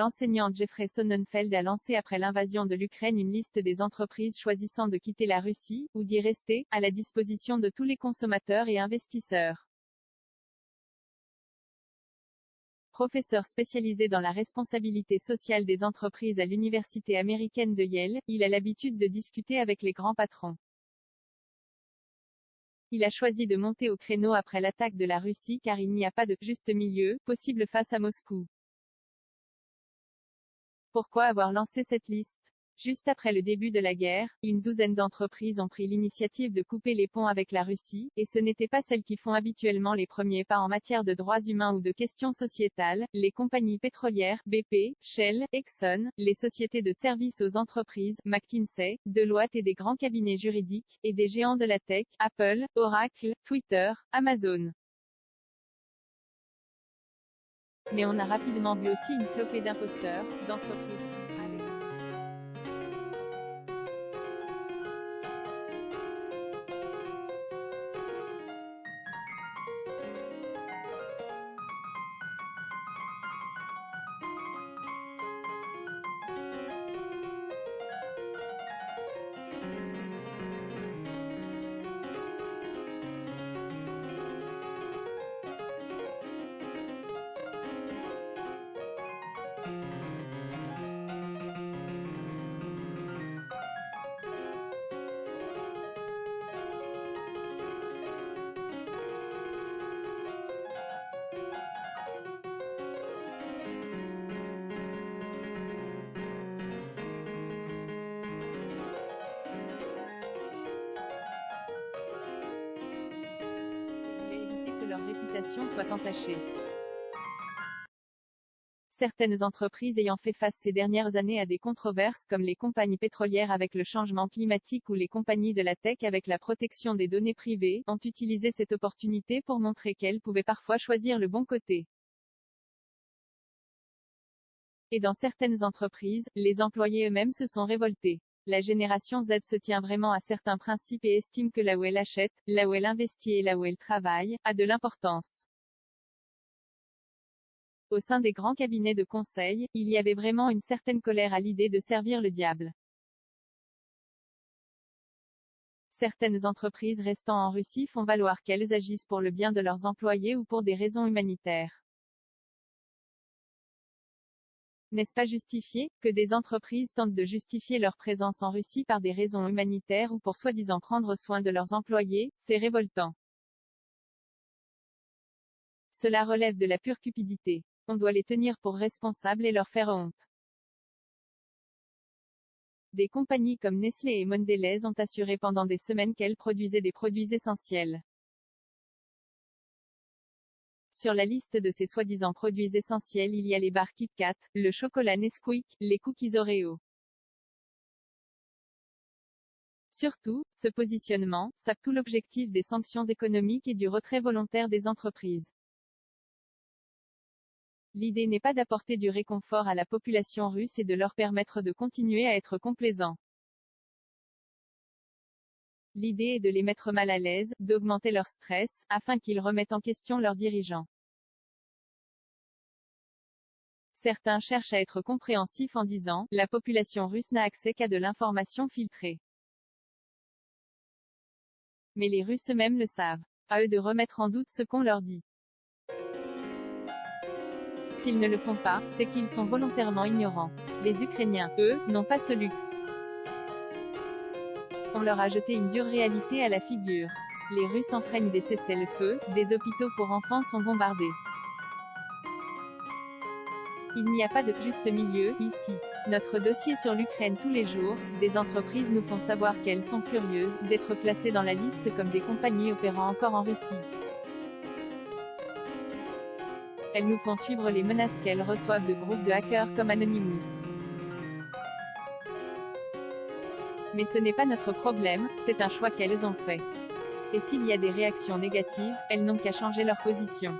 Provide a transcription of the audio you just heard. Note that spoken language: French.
L'enseignant Jeffrey Sonnenfeld a lancé après l'invasion de l'Ukraine une liste des entreprises choisissant de quitter la Russie, ou d'y rester, à la disposition de tous les consommateurs et investisseurs. Professeur spécialisé dans la responsabilité sociale des entreprises à l'université américaine de Yale, il a l'habitude de discuter avec les grands patrons. Il a choisi de monter au créneau après l'attaque de la Russie car il n'y a pas de « juste milieu » possible face à Moscou. Pourquoi avoir lancé cette liste? Juste après le début de la guerre, une douzaine d'entreprises ont pris l'initiative de couper les ponts avec la Russie, et ce n'étaient pas celles qui font habituellement les premiers pas en matière de droits humains ou de questions sociétales, les compagnies pétrolières, BP, Shell, Exxon, les sociétés de services aux entreprises, McKinsey, Deloitte et des grands cabinets juridiques, et des géants de la tech, Apple, Oracle, Twitter, Amazon. Mais on a rapidement vu aussi une flopée d'imposteurs, d'entreprises. Leur réputation soit entachée. Certaines entreprises ayant fait face ces dernières années à des controverses comme les compagnies pétrolières avec le changement climatique ou les compagnies de la tech avec la protection des données privées, ont utilisé cette opportunité pour montrer qu'elles pouvaient parfois choisir le bon côté. Et dans certaines entreprises, les employés eux-mêmes se sont révoltés. La génération Z se tient vraiment à certains principes et estime que là où elle achète, là où elle investit et là où elle travaille, a de l'importance. Au sein des grands cabinets de conseil, il y avait vraiment une certaine colère à l'idée de servir le diable. Certaines entreprises restant en Russie font valoir qu'elles agissent pour le bien de leurs employés ou pour des raisons humanitaires. N'est-ce pas justifié, que des entreprises tentent de justifier leur présence en Russie par des raisons humanitaires ou pour soi-disant prendre soin de leurs employés? C'est révoltant. Cela relève de la pure cupidité. On doit les tenir pour responsables et leur faire honte. Des compagnies comme Nestlé et Mondelez ont assuré pendant des semaines qu'elles produisaient des produits essentiels. Sur la liste de ces soi-disant produits essentiels il y a les barres Kit Kat, le chocolat Nesquik, les cookies Oreo. Surtout, ce positionnement sape tout l'objectif des sanctions économiques et du retrait volontaire des entreprises. L'idée n'est pas d'apporter du réconfort à la population russe et de leur permettre de continuer à être complaisants. L'idée est de les mettre mal à l'aise, d'augmenter leur stress, afin qu'ils remettent en question leurs dirigeants. Certains cherchent à être compréhensifs en disant « La population russe n'a accès qu'à de l'information filtrée ». Mais les Russes eux-mêmes le savent. À eux de remettre en doute ce qu'on leur dit. S'ils ne le font pas, c'est qu'ils sont volontairement ignorants. Les Ukrainiens, eux, n'ont pas ce luxe. On leur a jeté une dure réalité à la figure. Les Russes enfreignent des cessez-le-feu, des hôpitaux pour enfants sont bombardés. Il n'y a pas de juste milieu, ici. Notre dossier sur l'Ukraine tous les jours, des entreprises nous font savoir qu'elles sont furieuses d'être classées dans la liste comme des compagnies opérant encore en Russie. Elles nous font suivre les menaces qu'elles reçoivent de groupes de hackers comme Anonymous. Mais ce n'est pas notre problème, c'est un choix qu'elles ont fait. Et s'il y a des réactions négatives, elles n'ont qu'à changer leur position.